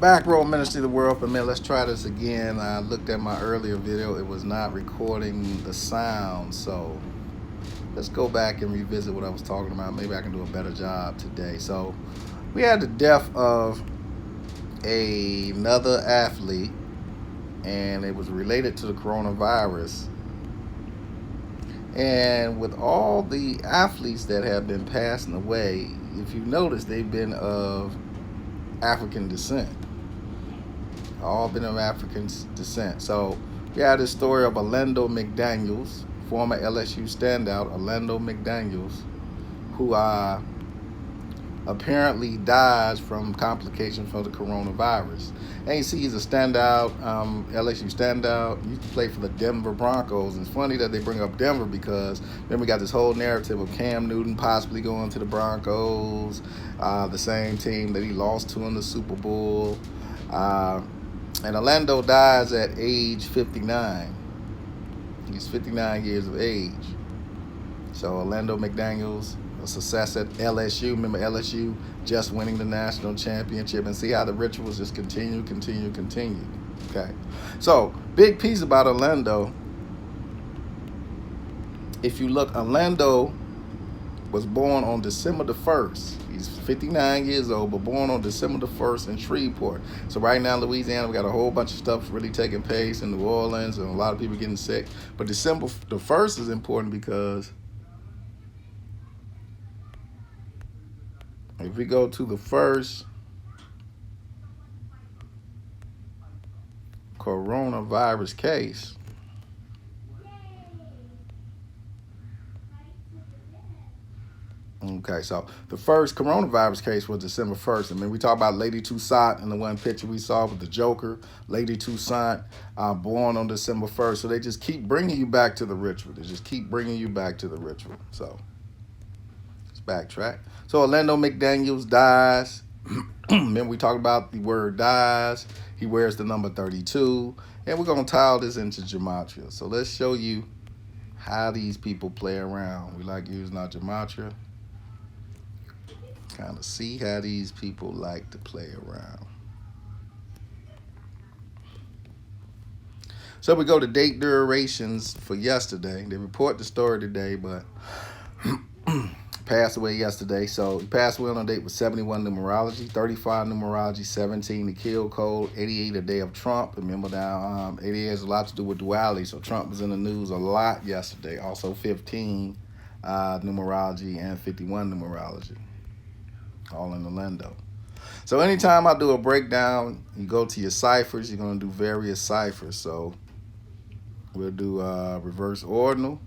Back row ministry of the world for a minute. Let's try this again. I looked at my earlier video. It was not recording the sound. So let's go back and revisit what I was talking about. Maybe I can do a better job today. So we had the death of another athlete, and it was related to the coronavirus. And with all the athletes that have been passing away, if you notice, they've been of African descent. All been of African descent. So we had this story of Orlando McDaniels, former LSU standout Orlando McDaniels, who apparently dies from complications from the coronavirus. And you see, he's a standout, LSU standout. He used to play for the Denver Broncos. And it's funny that they bring up Denver because then we got this whole narrative of Cam Newton possibly going to the Broncos, the same team that he lost to in the Super Bowl. And Orlando dies at age 59. He's 59 years of age. So Orlando McDaniels, a success at LSU. Remember LSU just winning the national championship, and see how the rituals just continue. Okay. So big piece about Orlando. If you look, Orlando was born on December the 1st. He's 59 years old, but born on December the 1st in Shreveport. So right now in Louisiana, we got a whole bunch of stuff really taking place in New Orleans, and a lot of people getting sick. But December the 1st is important because if we go to the first coronavirus case, okay, so the first coronavirus case was December 1st. I mean, we talk about Lady Toussaint in the one picture we saw with the Joker. Lady Toussaint, born on December 1st. So they just keep bringing you back to the ritual. So let's backtrack. So Orlando McDaniels dies. Remember, we talked about the word dies. He wears the number 32. And we're going to tile this into gematria. So let's show you how these people play around. We like using our gematria. Kind of see how these people like to play around. So we go to date durations for yesterday. They report the story today, but passed away yesterday. So he passed away on a date with 71 numerology, 35 numerology, 17 the kill code, 88 a day of Trump. Remember now, 88 has a lot to do with duality. So Trump was in the news a lot yesterday. Also 15 numerology and 51 numerology. All in Orlando. So anytime I do a breakdown, you go to your ciphers, you're going to do various ciphers. So we'll do reverse ordinal,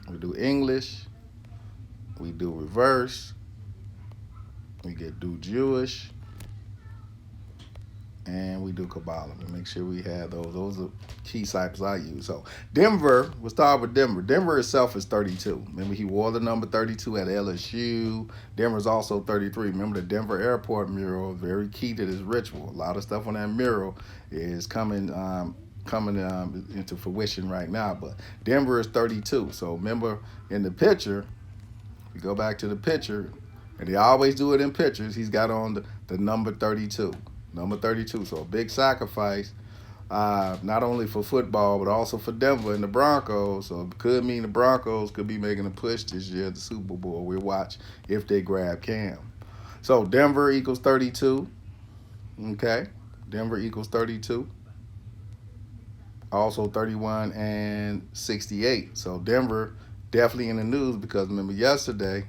we'll do English, we do reverse, we do Jewish, and we do Kabbalah. We make sure we have those. Those are key ciphers I use. So Denver, we'll start with Denver. Denver itself is 32. Remember, he wore the number 32 at LSU. Denver's also 33. Remember, the Denver airport mural is very key to this ritual. A lot of stuff on that mural is coming into fruition right now. But Denver is 32. So remember, in the picture, we go back to the picture, and they always do it in pictures. He's got on the number 32. Number 32, so a big sacrifice, not only for football, but also for Denver and the Broncos. So it could mean the Broncos could be making a push this year at the Super Bowl. We'll watch if they grab Cam. So Denver equals 32, okay? Denver equals 32. Also 31 and 68. So Denver definitely in the news because remember yesterday,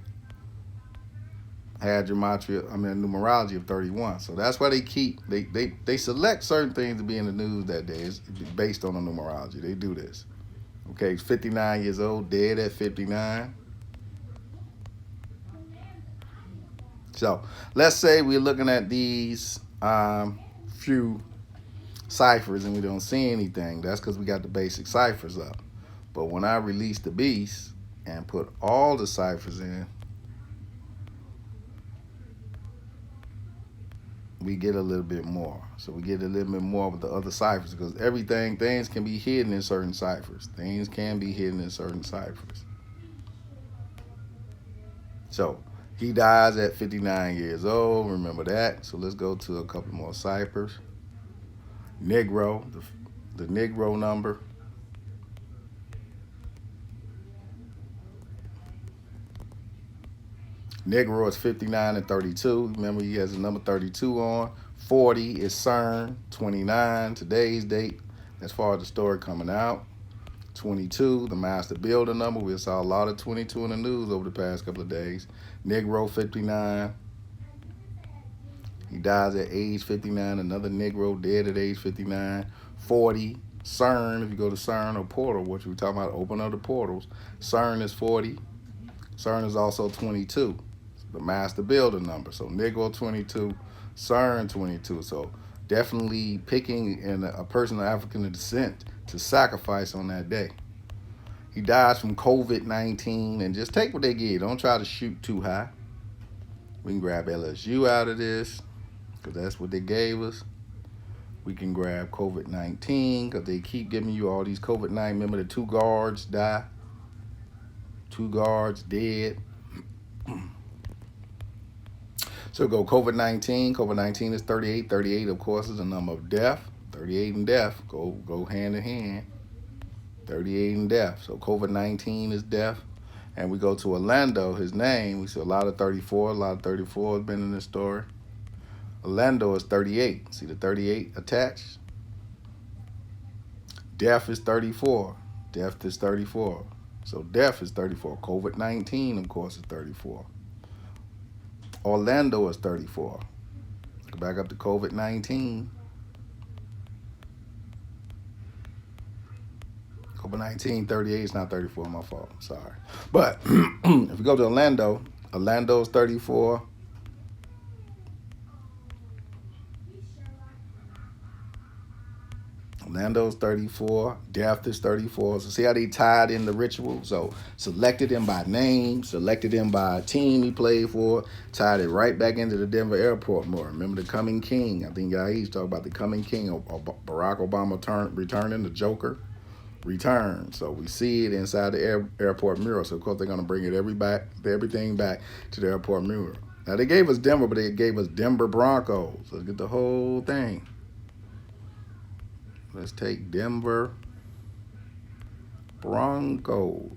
had numerology of 31. So that's why they select certain things to be in the news that day. It's based on the numerology. They do this. Okay, he's 59 years old, dead at 59. So let's say we're looking at these few ciphers and we don't see anything. That's because we got the basic ciphers up. But when I release the beast and put all the ciphers in, we get a little bit more. So we get a little bit more with the other ciphers because things can be hidden in certain ciphers. So He dies at 59 years old. Remember that. So let's go to a couple more ciphers. Negro, the Negro number. Negro is 59 and 32. Remember, he has the number 32 on. 40 is CERN. 29, today's date, as far as the story coming out. 22, the master builder number. We saw a lot of 22 in the news over the past couple of days. Negro 59. He dies at age 59. Another Negro dead at age 59. 40. CERN, if you go to CERN or portal, which we're talking about, open up the portals. CERN is 40. CERN is also 22, the master builder number. So Negro 22, CERN 22. So definitely picking in a person of African descent to sacrifice on that day. He dies from COVID-19, and just take what they give. Don't try to shoot too high. We can grab LSU out of this because that's what they gave us. We can grab COVID-19 because they keep giving you all these COVID-19. Remember the 2 guards die? 2 guards dead. So go COVID-19. COVID-19 is 38. 38, of course, is the number of death. 38 and death go hand in hand. 38 and death. So COVID-19 is death. And we go to Orlando, his name. We see a lot of 34. A lot of 34 has been in this story. Orlando is 38. See the 38 attached? Death is 34. Death is 34. So death is 34. COVID-19, of course, is 34. Orlando is 34. Go back up to COVID-19. COVID-19, 38 is not 34, my fault. Sorry. But if you go to Orlando, Orlando's 34. Orlando's 34, Death is 34. So see how they tied in the ritual? So selected him by name, selected him by team he played for, tied it right back into the Denver airport more. Remember the coming king? I think y'all used to talk about the coming king of Barack Obama returning, the Joker return. So we see it inside the airport mural. So of course they're going to bring everything back to the airport mural. Now they gave us Denver, but they gave us Denver Broncos. Let's get the whole thing. Let's take Denver Broncos.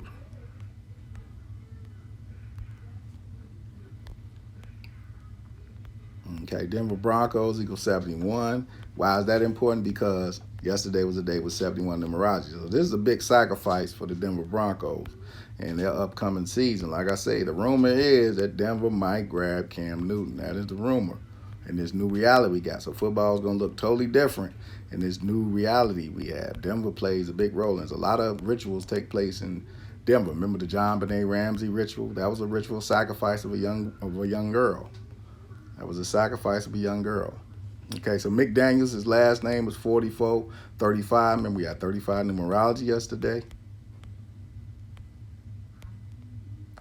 Okay, Denver Broncos equals 71. Why is that important? Because yesterday was the day with 71 numerology. So this is a big sacrifice for the Denver Broncos in their upcoming season. Like I say, the rumor is that Denver might grab Cam Newton. That is the rumor. In this new reality we got. So football is going to look totally different in this new reality we have. Denver plays a big role. And a lot of rituals take place in Denver. Remember the John Benet Ramsey ritual? That was a ritual sacrifice of a young girl. That was a sacrifice of a young girl. Okay, so McDaniels, his last name was 44, 35. Remember we had 35 numerology yesterday.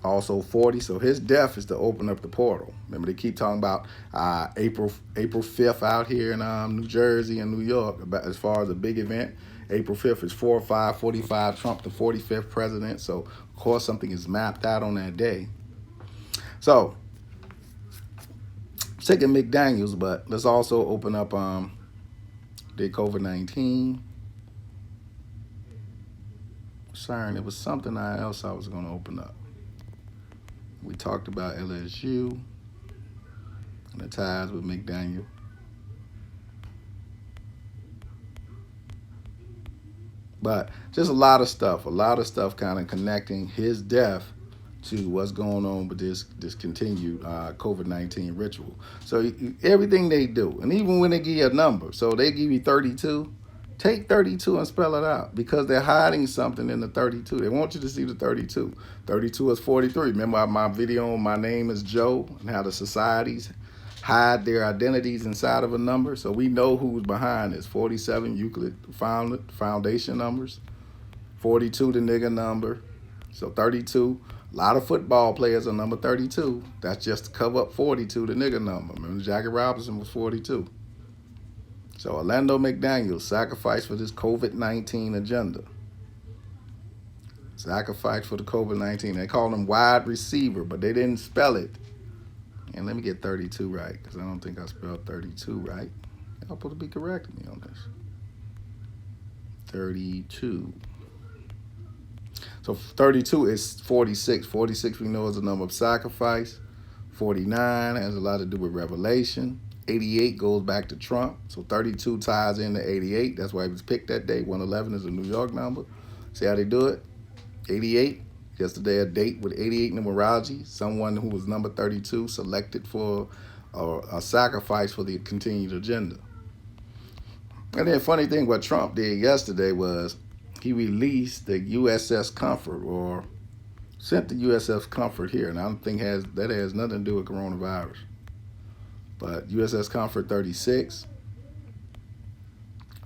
Also 40, so his death is to open up the portal. Remember, they keep talking about April 5th out here in New Jersey and New York, about as far as a big event. April 5th is 45, Trump the 45th president. So, of course, something is mapped out on that day. So, taking McDaniels, but let's also open up the COVID-19. CERN, it was something else I was going to open up. We talked about LSU and the ties with McDaniel. But just a lot of stuff kind of connecting his death to what's going on with this continued COVID-19 ritual. So everything they do, and even when they give you a number, so they give you 32, take 32 and spell it out because they're hiding something in the 32. They want you to see the 32. 32 is 43. Remember my video on My Name is Joe and how the societies hide their identities inside of a number. So we know who's behind this. 47 Euclid foundation numbers. 42 the nigga number. So 32. A lot of football players are number 32. That's just to cover up 42 the nigga number. Remember Jackie Robinson was 42. So Orlando McDaniel sacrificed for this COVID-19 agenda. Sacrifice for the COVID-19. They called him wide receiver, but they didn't spell it And let me get 32 right, because I don't think I spelled 32 right. Y'all supposed to be correcting me on this. 32. So 32 is 46. 46 we know is the number of sacrifice. 49 has a lot to do with revelation. 88 goes back to Trump. So 32 ties into 88. That's why he was picked that day. 111 is a New York number. See how they do it? 88. Yesterday, a date with 88 numerology. Someone who was number 32 selected for a sacrifice for the continued agenda. And then funny thing, what Trump did yesterday was he released the USS Comfort, or sent the USS Comfort here. And I don't think that has nothing to do with coronavirus. But USS Comfort 36,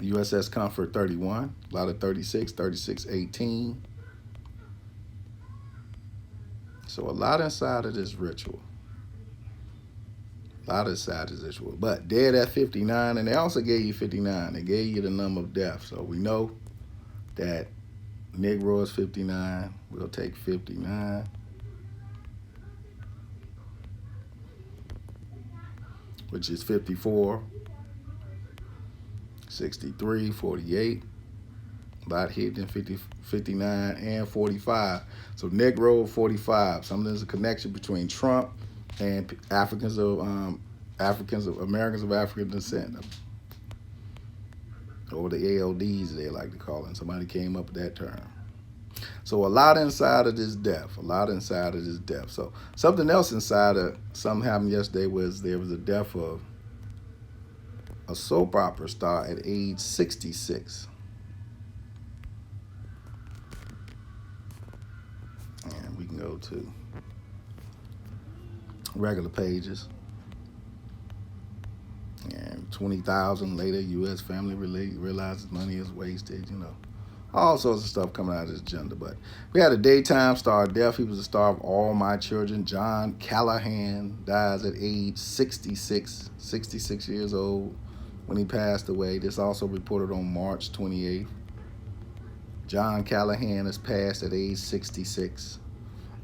USS Comfort 31, a lot of 36, 36, 18. So a lot inside of this ritual. A lot inside of this ritual. But dead at 59, and they also gave you 59. They gave you the number of death. So we know that Negro is 59. We'll take 59. Which is 54, 63, 48. A lot hidden in 50, 59, and 45. So Negro 45. There's a connection between Trump and Americans of African descent, or the ALDs they like to call it. Somebody came up with that term. So a lot inside of this death. A lot inside of this death. So something else inside of something happened yesterday was there was a death of a soap opera star at age 66. And we can go to regular pages. And 20,000 later, U.S. family realizes money is wasted, All sorts of stuff coming out of this agenda. But we had a daytime star of death. He was the star of All My Children. John Callahan dies at age 66 years old when he passed away. This also reported on March 28th. John Callahan has passed at age 66.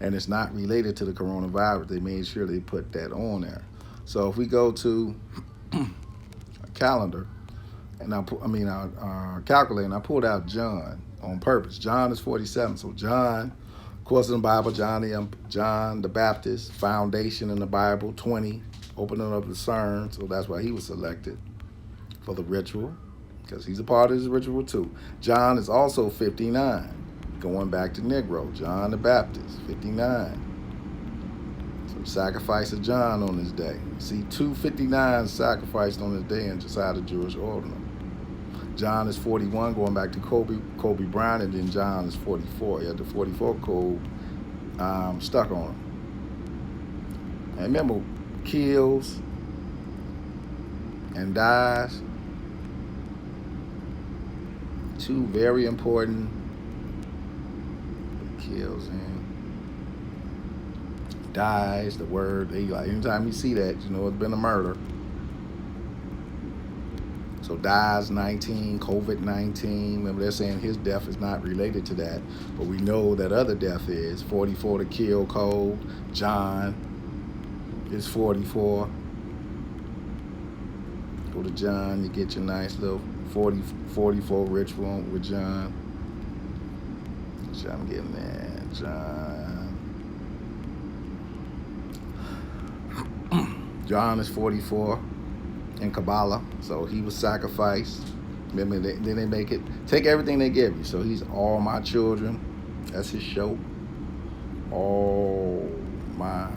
And it's not related to the coronavirus. They made sure they put that on there. So if we go to a calendar, and our calculator, and I pulled out John on purpose. John is 47. So John, of course, in the Bible, John the Baptist, foundation in the Bible, 20, opening up the CERN. So that's why he was selected for the ritual, because he's a part of this ritual too. John is also 59, going back to Negro. John the Baptist, 59. So sacrifice of John on this day. See, 259 sacrificed on this day inside the Jewish order. John is 41, going back to Kobe Bryant, and then John is 44. He had the 44 code stuck on him. And remember, kills and dies. Two very important. Kills and dies. The word, anytime you see that, it's been a murder. So dies 19, COVID-19. Remember, they're saying his death is not related to that, but we know that other death is. 44 to kill cold. John is 44. Go to John, you get your nice little 44 ritual with John. I'm getting there, John. John is 44 in Kabbalah, so he was sacrificed. Remember, then they make it, take everything they give you. So he's all my children. That's his show. All my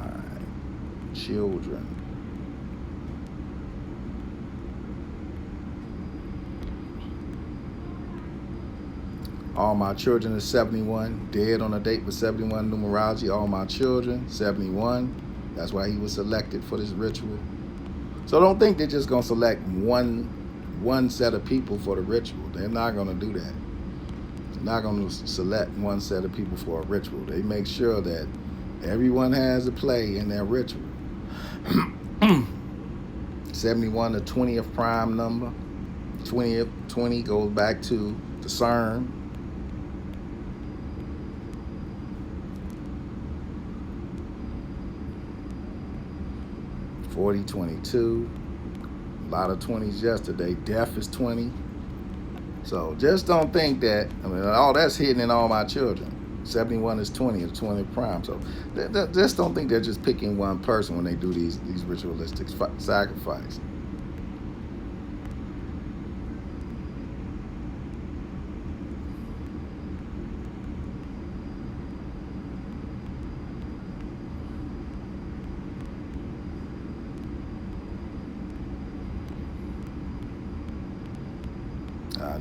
children. All my children is 71. Dead on a date with 71 numerology. All my children, 71. That's why he was selected for this ritual. So don't think they're just going to select one set of people for the ritual. They're not going to do that. They're not going to select one set of people for a ritual. They make sure that everyone has a play in their ritual. 71, the 20th prime number. 20 goes back to the CERN. 40, 22. A lot of 20s yesterday. Death is 20. So just don't think that, I mean, all that's hidden in all my children. 71 is 20, it's 20 prime. So just don't think they're just picking one person when they do these ritualistic sacrifice.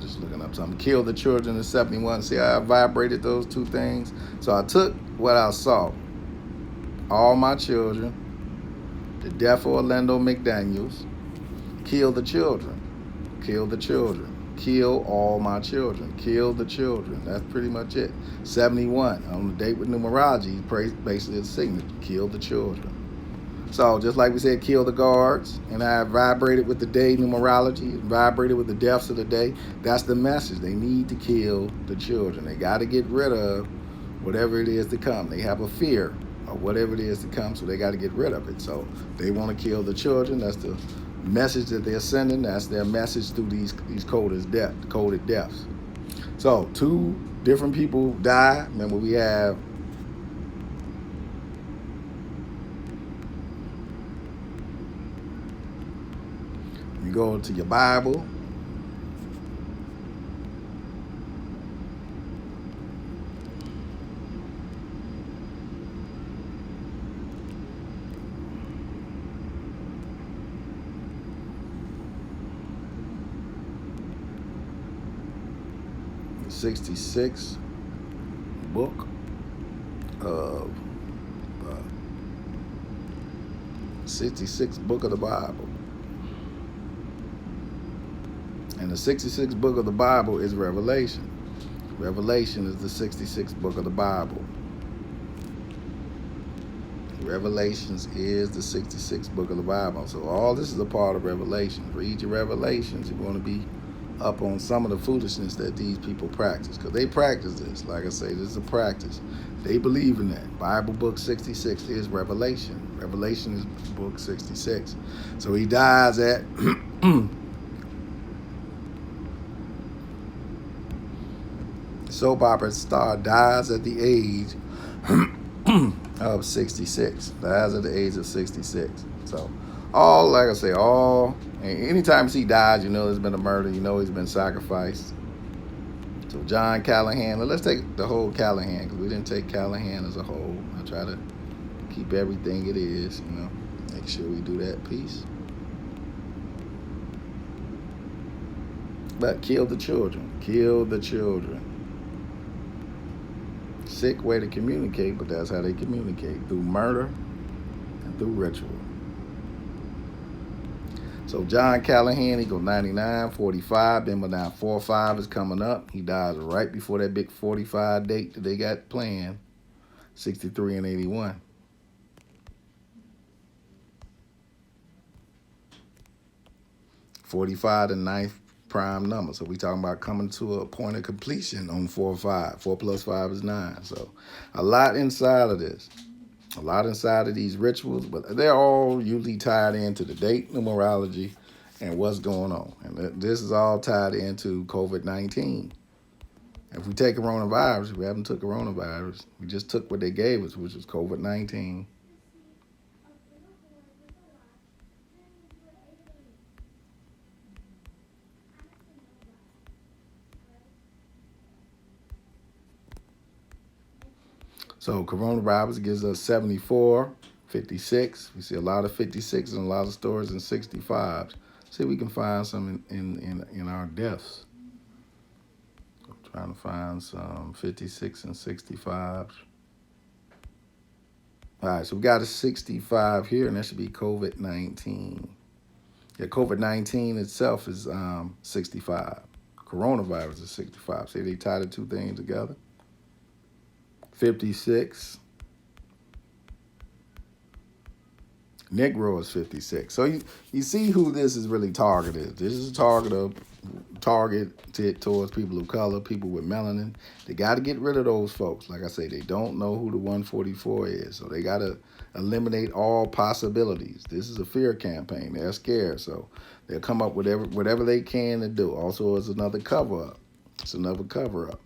Just looking up something. Kill the children in 71. See how I vibrated those two things? So I took what I saw. All my children. The death of Orlando McDaniels. Kill the children. Kill the children. Kill all my children. Kill the children. That's pretty much it. 71. On the date with numerology, basically a signature. Kill the children. So just like we said, kill the guards, and I vibrated with the day numerology, vibrated with the deaths of the day. That's the message. They need to kill the children. They got to get rid of whatever it is to come. They have a fear of whatever it is to come, so they got to get rid of it. So they want to kill the children. That's the message that they're sending. That's their message through these coded deaths. So 2 different people die. Remember, we have you go to your Bible. The 66th book of 66th book of the Bible. And the 66th book of the Bible is Revelation. Revelation is the 66th book of the Bible. Revelations is the 66th book of the Bible. So all this is a part of Revelation. Read your Revelations. You're going to be up on some of the foolishness that these people practice. Because they practice this. Like I say, this is a practice. They believe in that. Bible book 66 is Revelation. Revelation is book 66. So he dies at soap opera star dies at the age of 66. Dies at the age of 66. So like I say, anytime he dies, you know there's been a murder, you know he's been sacrificed. So John Callahan, let's take the whole Callahan, because we didn't take Callahan as a whole. I try to keep everything it is, make sure we do that piece. But kill the children. Kill the children. Sick way to communicate, but that's how they communicate, through murder and through ritual. So John Callahan, he goes 99, 45, then when now 45 is coming up. He dies right before that big 45 date that they got planned, 63 and 81. $45, the ninth prime number. So we talking about coming to a point of completion on 4 or 5. 4 plus 5 is 9. So a lot inside of this. A lot inside of these rituals, but they're all usually tied into the date numerology and what's going on. And this is all tied into COVID-19. If we take coronavirus, we haven't took coronavirus. We just took what they gave us, which was COVID-19. So coronavirus gives us 74, 56. We see a lot of 56 and a lot of stories in 65s. See if we can find some in our deaths. I'm trying to find some 56 and 65s. All right, so we got a 65 here, and that should be COVID-19. Yeah, COVID-19 itself is 65. Coronavirus is 65. See, they tied the two things together. 56. Negro is 56. So you see who this is really targeted. This is a target of targeted towards people of color, people with melanin. They got to get rid of those folks. Like I say, they don't know who the 144 is, so they got to eliminate all possibilities. This is a fear campaign. They're scared, so they'll come up with whatever they can to do. Also, it's another cover up. It's another cover up.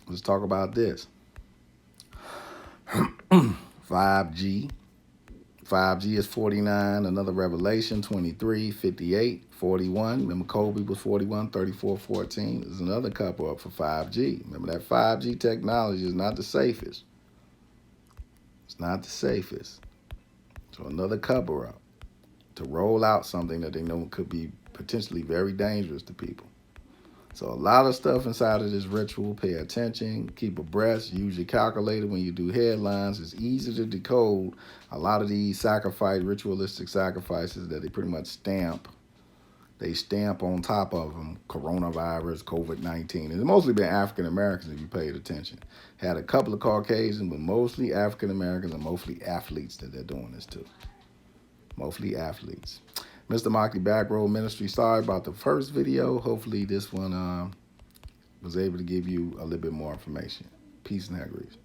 Let's talk about this. 5G. 5G is 49, another Revelation 23, 58, 41. Remember Kobe was 41, 34, 14. There's another couple up for 5G. Remember that 5G technology is not the safest. It's not the safest. So another cover up to roll out something that they know could be potentially very dangerous to people. So a lot of stuff inside of this ritual. Pay attention, keep abreast, use your calculator when you do headlines. It's easy to decode a lot of these ritualistic sacrifices that they pretty much stamp. They stamp on top of them coronavirus, COVID-19. And it's mostly been African Americans if you paid attention. Had a couple of Caucasians, but mostly African Americans and mostly athletes that they're doing this to. Mostly athletes. Mr. Maki Backroad Ministry, sorry about the first video. Hopefully this one was able to give you a little bit more information. Peace and hair grease.